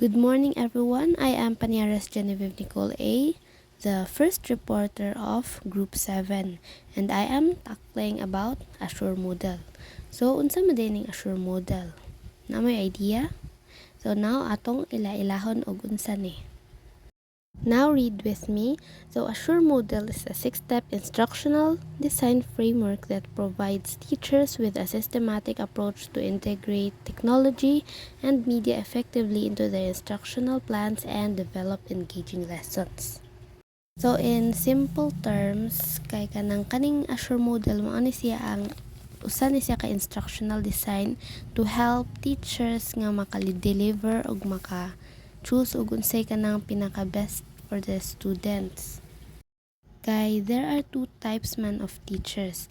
Good morning, everyone. I am Paniares Genevieve Nicole A., the first reporter of Group 7, and I am tackling about Azure Model. So, unsa man din ning Azure Model? Na may idea? So, now atong ila-ilahon og unsa ni. Now read with me. So Azure Model is a 6-step instructional design framework that provides teachers with a systematic approach to integrate technology and media effectively into their instructional plans and develop engaging lessons. So in simple terms, kay kaning Azure Model mo ani siya ang usa ni siya ka instructional design to help teachers nga maka-deliver og maka-choose og unsay kanang pinaka-best for the students. Kay there are two types man of teachers.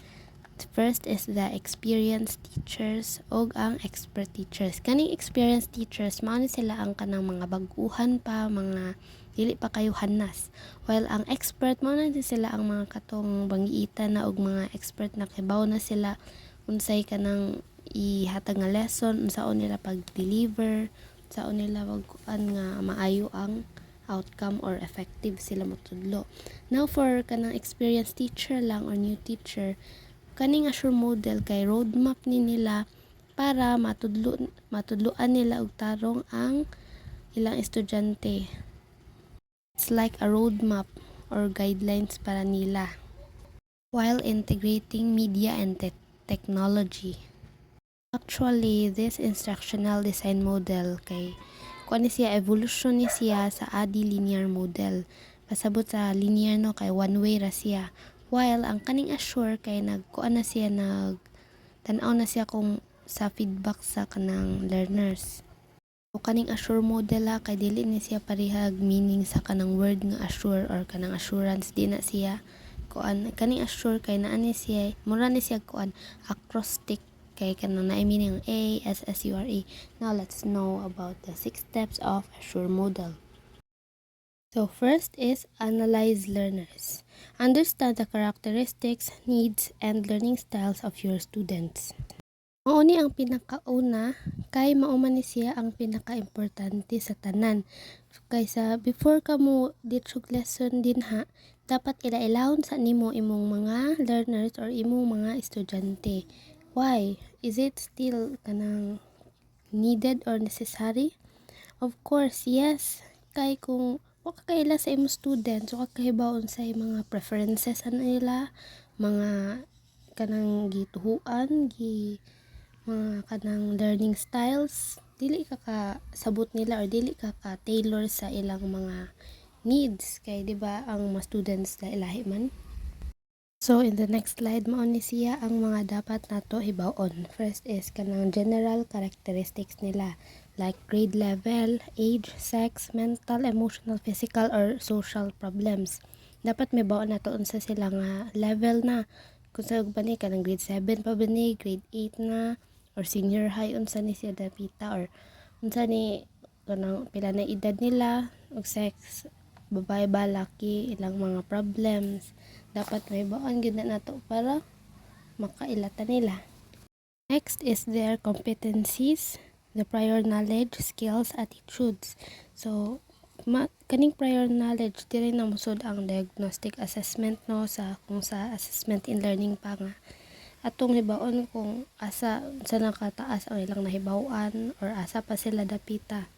First is the experienced teachers og ang expert teachers. Kaning experienced teachers mao ni sila ang kanang mga bag-uhan pa, mga dili pa kayo hanas. While ang expert mao na sila ang mga katong bangiitan na og mga expert na kibaw na sila unsay kanang ihatag nga lesson, unsaon nila pag-deliver, unsaon nila wag-an nga maayo ang outcome or effective sila matudlo. Now for kanang experienced teacher lang or new teacher, kaning Azure Model kay roadmap ni nila para matudloan nila og tarong ang ilang estudyante. It's like a roadmap or guidelines para nila while integrating media and technology. Actually, this instructional design model kay kuan ni siya evolution ni siya sa ADI linear model. Pasabot sa linear no kay one way ra siya. While ang kaning Azure kay nagkuan na siya tan-aw na siya kung sa feedback sa kanang learners. O kaning Azure model kay dili ni siya parehag meaning sa kanang word nga assure or kanang assurance, di na siya kuan. Kaning Azure kay naa ni siya mura ni siya kuan acrostic kay kanang na meaning A S S U R E. Now let's know about the 6 steps of Azure Model. So first is analyze learners. Understand the characteristics, needs, and learning styles of your students. Mao ni ang pinakauna kay mao man ni siya ang pinaka-importante sa tanan. Kaysa before ka mo dito lesson dinha, dapat ila-ilahon sa nimo imong mga learners or imong mga estudyante. Why? Is it still kanang needed or necessary? Of course, yes. Kay kung wa ka kaila sa imong students, wa ka kahibaon sa mga preferences nila, mga kanang gituhuan, mga kanang learning styles, dili ka sabot nila or dili ka tailor sa ilang mga needs. Kay di ba ang mga students lahi man. So in the next slide mao ni siya ang mga dapat nato hibaw-on. First is kanang general characteristics nila like grade level, age, sex, mental, emotional, physical or social problems. Dapat may baon nato unsa sila nga level na. Kung sa ba ni kanang grade 7 pa ba ni, grade 8 na or senior high unsa ni siya dapita or unsa ni kanang pila na edad nila ug sex, babae ba laki, ilang mga problems. Dapat may baon gyud na nato para makailata nila. Next is their competencies, the prior knowledge, skills, attitudes. So kaning prior knowledge diri na musod ang diagnostic assessment no sa kung sa assessment in learning pa nga atong hibaon kung asa sa nakataas ang ilang nahibaw-an or asa pa sila dapita.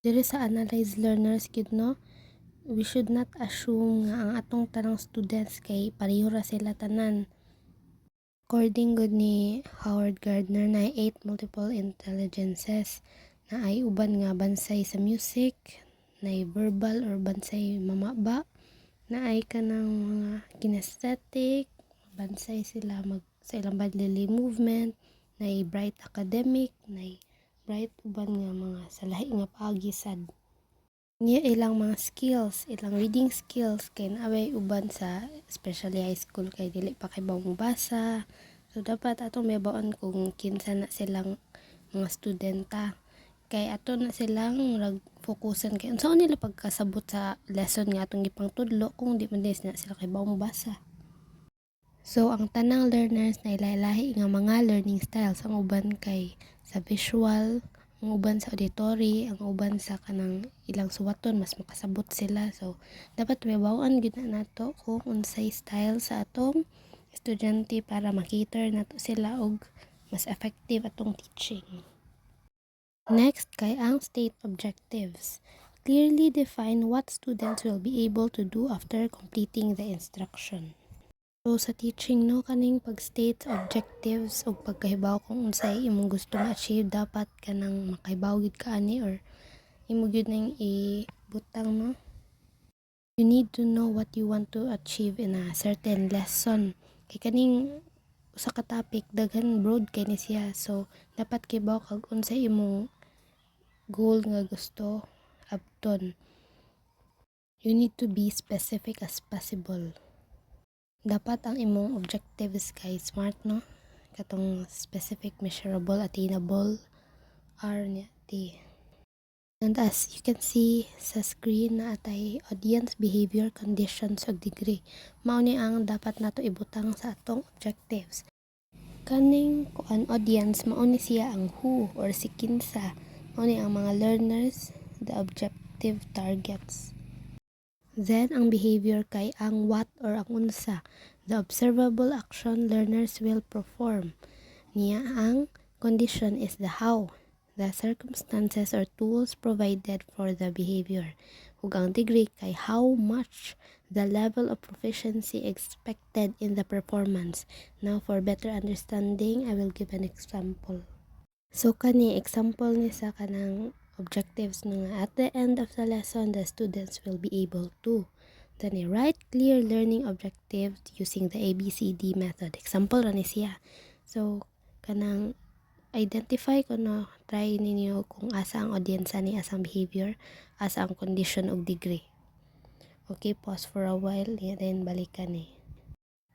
Diri sa analyze learners gid no, we should not assume nga ang atong tanang students kay pareho ra sila tanan. According gud ni Howard Gardner na 8 multiple intelligences na ay uban nga bansay sa music, na ay verbal or bansay mamaba, na ay kanang mga kinesthetic, bansay sila sa ilang bodily movement, na ay bright academic, na ay bright uban nga mga sa lahi nga paagi sad. Niya ilang mga skills, ilang reading skills kay naaway uban sa especially high school kay dili pa kay basa. So dapat atong may baon kung kinsa na silang mga studenta. Kay ato na silang fokusan kay unsaon nila pagkasabot sa lesson nga atong gipang tudlo kung di man din na sila kay basa. So ang tanang learners na ilahi nga mga learning styles ang uban kay sa visual, ang uban sa auditory, ang uban sa kanang ilang suwaton mas makasabot sila. So dapat mabaw-an gyud na nato kung unsay style sa atong estudyante para makiter nato sila og mas effective atong teaching. Next kay ang state objectives. Clearly define what students will be able to do after completing the instruction. So sa teaching no, kaning pag-state objectives o pagkahibaw kung unsay imong gusto ma-achieve, dapat kanang makahibaw gid ka ani or imo gyud nang ibutang no. You need to know what you want to achieve in a certain lesson. Kay kaning usa ka topic daghan broad kay ni siya. So dapat kibaw kag unsay imong goal nga gusto abton. You need to be specific as possible. Dapat ang imong objectives kay smart no, katong specific, measurable, attainable, R niya T. And as you can see sa screen na atay audience, behavior, conditions ug degree. Mao ni ang dapat nato ibutang sa atong objectives. Kaning kuan audience, mao ni siya ang who or si kinsa, mao ni ang mga learners, the objective targets. Then ang behavior kay ang what or ang unsa, the observable action learners will perform. Niya ang condition is the how, the circumstances or tools provided for the behavior. Ug ang degree kay how much, the level of proficiency expected in the performance. Now for better understanding, I will give an example. So kani example ni sa kanang objectives nga at the end of the lesson the students will be able to then write clear learning objectives using the ABCD method. Example ra ni siya. So kanang identify ko no, try ninyo kung asa ang audience ni, asang behavior, asa ang condition ug degree. Okay, pause for a while then balikan ni.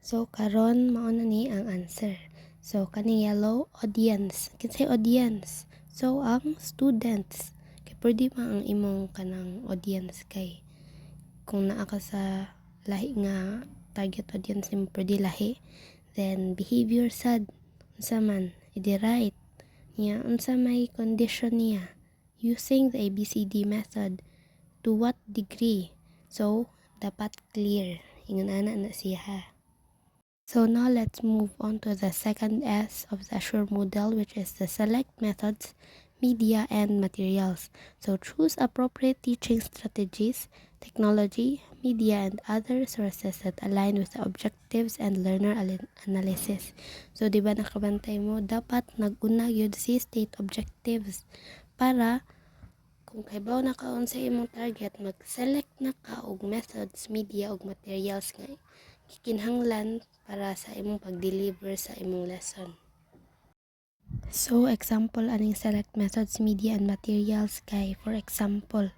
So karon mao na ni ang answer. So kaning yellow audience, kinsay audience? So ang students. Kay pwede man ang imong kanang audience kay kung naa ka sa lahi nga target audience nimo pwede lahi. Then behavior sad unsa man i-write niya unsa may condition niya using the ABCD method to what degree. So dapat clear ingon ana na siya ha. So now let's move on to the second S of the Assure model, which is the select methods, media, and materials. So choose appropriate teaching strategies, technology, media, and other sources that align with the objectives and learner analysis. So di ba nakabantay mo, dapat nag-una yun si state objectives para kung kaybaw na kaon sa imong target, mag-select na ka og methods, media, og materials nga kikinhanglan para sa imong pag-deliver sa imong lesson. So example aning select methods, media, and materials kay for example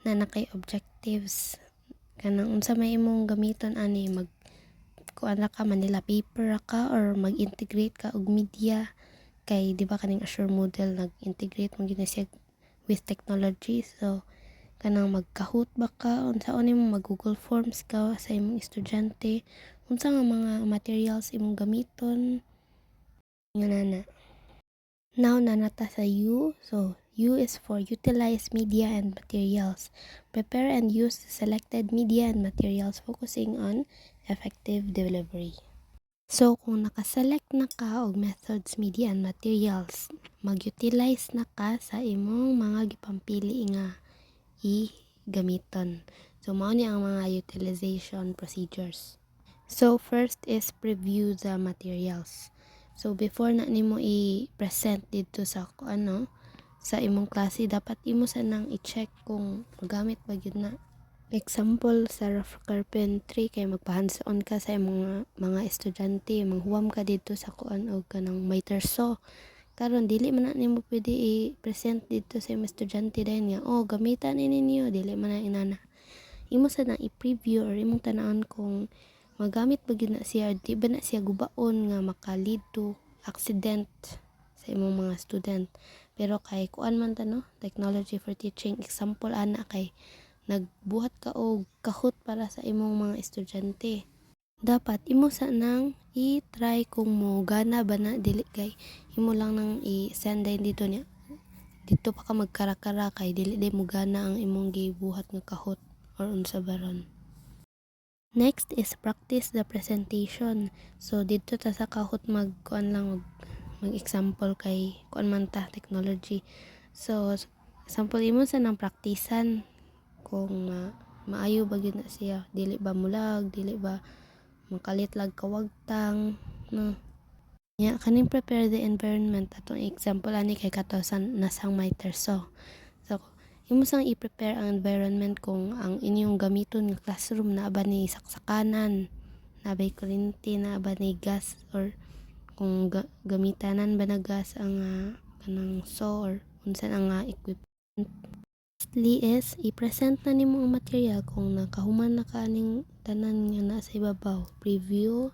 na nakay objectives kanang unsa may imong gamiton ani mag kuan ra ka Manila paper ra ka or mag-integrate ka og media kay di ba kaning Assure model nag-integrate mo gid siya with technology. So kanang magkahoot ba ka unsaon nimo mag Google Forms ka sa imong estudyante, unsa nga mga materials imong gamiton nganana. Now nanata sa U. So U is for utilize media and materials. Prepare and use the selected media and materials focusing on effective delivery. So kung nakaselect na ka og methods, media, and materials, mag-utilize na ka sa imong mga gipampili nga gamiton. So mao ni ang mga utilization procedures. So first is preview the materials. So before na nimo i-present dito sa sa imong klase, dapat imo sanang i-check kung magamit ba gyud na. Example sa rough carpentry kay magpa-hands-on ka sa imong mga estudyante, manghuwam ka dito sa og kanang miter saw. Karon dili man na nimo pwede i-present dito sa imong estudyante dayon nga gamitan ini ninyo, dili man na inana. Imo sa i-preview or imong tan-awon kung magamit ba gyud na siya, di ba na siya gubaon nga maka-lead to accident sa imong mga student. Pero kay kuan man ta no, technology for teaching, example ana kay nagbuhat ka og kahoot para sa imong mga estudyante. Dapat imo sa nang i-try kung mo gana ba na, dili kay imo lang nang i-send din dito niya dito pa ka magkara-kara kay dili day mo gana ang imong gibuhat nga kahot or unsa baron. Next is practice the presentation. So dito ta sa kahot magkuan lang mag-example kay kuan man ta technology. So sample imo sa nang praktisan kung maayo ba gyud na siya, dili ba mulag, dili ba makalit lag kawagtang no. Yeah, kaning prepare the environment atong example ani kay katosan nasang may terso. So imo sang i-prepare ang environment kung ang inyong gamiton nga classroom na ba ni saksakanan, na ba kuryente, na ba ni gas, or kung gamitanan ba na gas ang kanang saw or unsa ang equipment. Lastly is i-present na nimo ang material kung nakahuman na kaning tanan nga naa sa ibabaw, preview,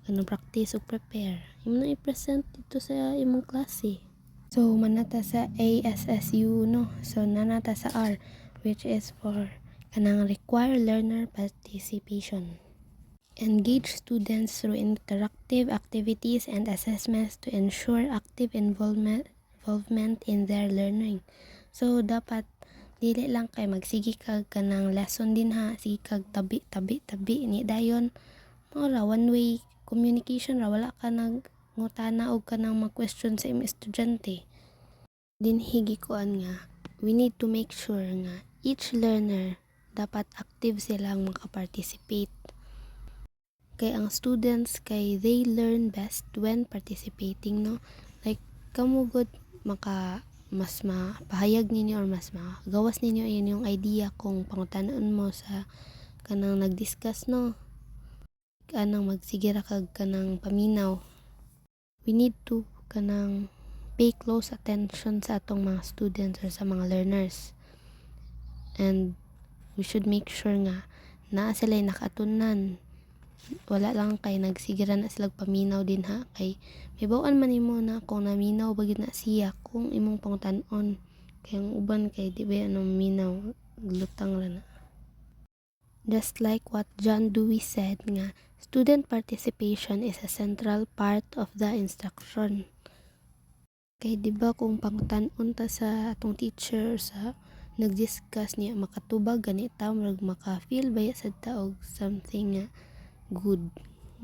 kanang practice o prepare. Imo na i-present dito sa imong klase. So manata sa ASSU no. So nanata sa R, which is for kanang require learner participation. Engage students through interactive activities and assessments to ensure active involvement in their learning. So dapat dili lang kay magsigi kag kanang lesson din ha, sige kag tabi ni dayon mo ra one way communication ra, wala ka nagngutana og kanang mga question sa imong estudyante. Din higi kuan nga we need to make sure nga each learner dapat active silang makaparticipate. Kay ang students kay they learn best when participating no. Like kamo gud mas mapahayag ninyo or mas magawas ninyo inyong idea kung pangutanon mo sa kanang nag-discuss no. Kanang magsige ra kag kanang paminaw. We need to kanang pay close attention sa atong mga students or sa mga learners. And we should make sure nga naa sila nakatunan. Wala lang kay nagsigira na sila paminaw din ha, kay may bawaan man nimo na kung naminaw ba gyud na siya kung imong pangutanon, kay ang uban kay di ba minaw lutang ra na. Just like what John Dewey said nga student participation is a central part of the instruction. Kay di ba kung pangutanon ta sa atong teacher sa nag-discuss niya makatubag ganita murag maka-feel ba sa taog something nga good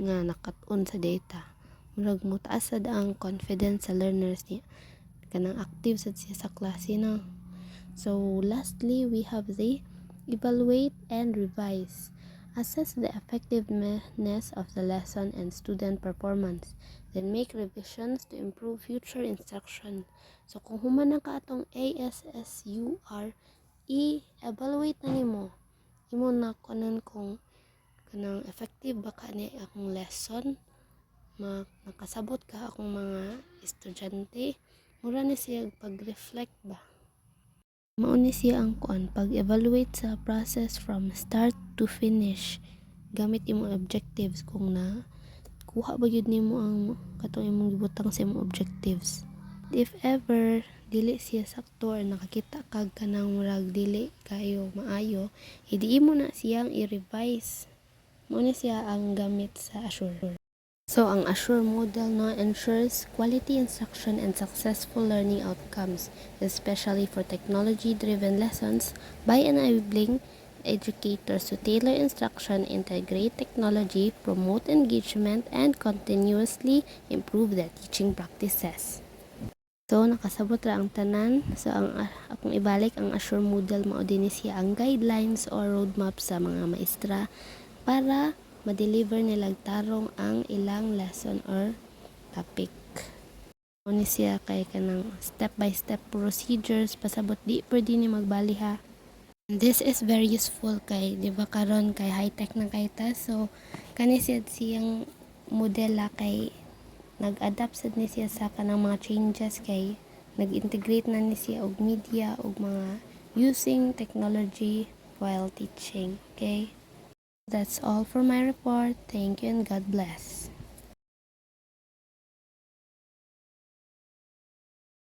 nga nakat-on sa data, murag mo taas sad ang confidence sa learners niya, kanang active sad siya sa klase no. So lastly we have the evaluate and revise. Assess the effectiveness of the lesson and student performance, then make revisions to improve future instruction. So kung human na ka atong ASSUR, i-evaluate na nimo imo na kunan kung kanang effective ba ka ni akong lesson, makasabot ka akong mga estudyante, mura ni siya pag-reflect ba. Mao ni siya ang pag-evaluate sa process from start to finish gamit imong objectives kung na kuha ba gyud nimo ang katong imong gibutang sa imong objectives. If ever dili siya sakto or nakakita kag kanang murag dili kayo maayo, hindi mo na siyang i-revise. Muna siya ang gamit sa Assure. So, ang Assure model no ensures quality instruction and successful learning outcomes, especially for technology-driven lessons by enabling educators to tailor instruction, integrate technology, promote engagement, and continuously improve their teaching practices. So, nakasabot ra ang tanan. So, akong ibalik ang Assure model mao dinhi siya ang guidelines or roadmap sa mga maestra para ma-deliver nila tarong ang ilang lesson or topic. Ano siya kay kanang step-by-step procedures pasabot di pwede ni magbali ha. This is very useful kay di ba karon kay high-tech na kay ta, so kani siyang modela kay nag-adapt sad ni siya sa kanang mga changes kay nag-integrate na ni siya og media og mga using technology while teaching. Okay? That's all for my report. Thank you and God bless.